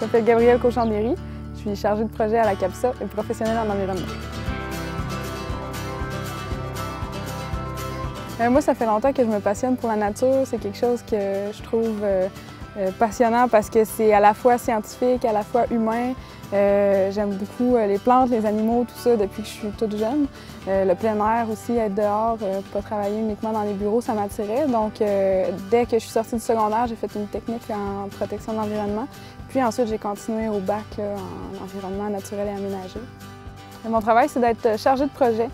m'appelle Gabrielle Cochandéry. Je suis chargée de projet à la CAPSA et professionnelle en environnement. Moi, ça fait longtemps que je me passionne pour la nature. C'est quelque chose que je trouve passionnant parce que c'est à la fois scientifique, à la fois humain. J'aime beaucoup les plantes, les animaux, tout ça depuis que je suis toute jeune. Le plein air aussi, être dehors, pas travailler uniquement dans les bureaux, ça m'attirait. Donc, dès que je suis sortie du secondaire, j'ai fait une technique en protection de l'environnement. Puis ensuite, j'ai continué au bac là, en environnement naturel et aménagé. Mon travail, c'est d'être chargée de projet.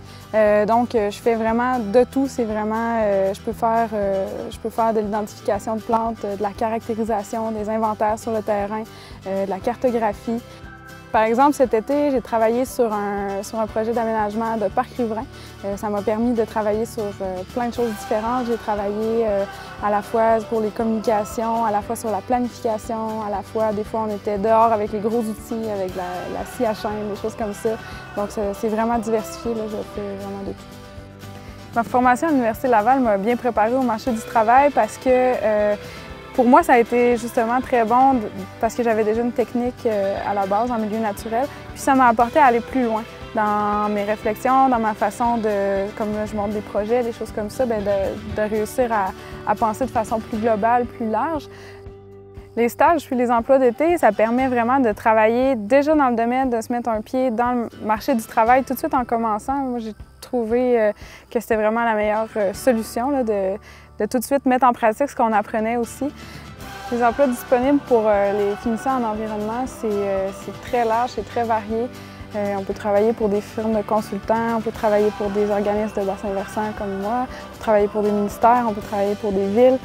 Donc, je fais vraiment de tout. C'est vraiment, je peux faire de l'identification de plantes, de la caractérisation, des inventaires sur le terrain, de la cartographie. Par exemple, cet été, j'ai travaillé sur un projet d'aménagement de parc riverain. Ça m'a permis de travailler sur plein de choses différentes. J'ai travaillé à la fois pour les communications, à la fois sur la planification, à la fois, des fois, on était dehors avec les gros outils, avec la scie à chaîne, des choses comme ça. Donc, c'est vraiment diversifié, là, je fais vraiment de tout. Ma formation à l'Université Laval m'a bien préparée au marché du travail parce que pour moi, ça a été justement très bon parce que j'avais déjà une technique à la base en milieu naturel. Puis ça m'a apporté à aller plus loin dans mes réflexions, dans ma façon de, comme là je montre des projets, des choses comme ça, bien, de réussir à penser de façon plus globale, plus large. Les stages puis les emplois d'été, ça permet vraiment de travailler déjà dans le domaine, de se mettre un pied dans le marché du travail tout de suite en commençant. Moi, j'ai trouvé que c'était vraiment la meilleure solution là, de tout de suite mettre en pratique ce qu'on apprenait aussi. Les emplois disponibles pour les finissants en environnement, c'est très large, c'est très varié. On peut travailler pour des firmes de consultants, on peut travailler pour des organismes de bassin versant comme moi, on peut travailler pour des ministères, on peut travailler pour des villes.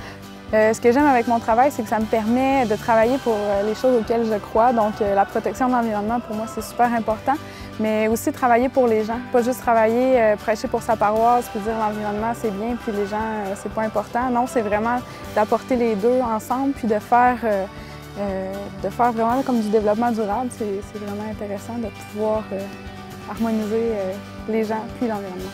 Ce que j'aime avec mon travail, c'est que ça me permet de travailler pour les choses auxquelles je crois. Donc, la protection de l'environnement, pour moi, c'est super important. Mais aussi travailler pour les gens. Pas juste travailler, prêcher pour sa paroisse, puis dire l'environnement, c'est bien, puis les gens, c'est pas important. Non, c'est vraiment d'apporter les deux ensemble, puis de faire vraiment comme du développement durable. C'est vraiment intéressant de pouvoir harmoniser les gens puis l'environnement.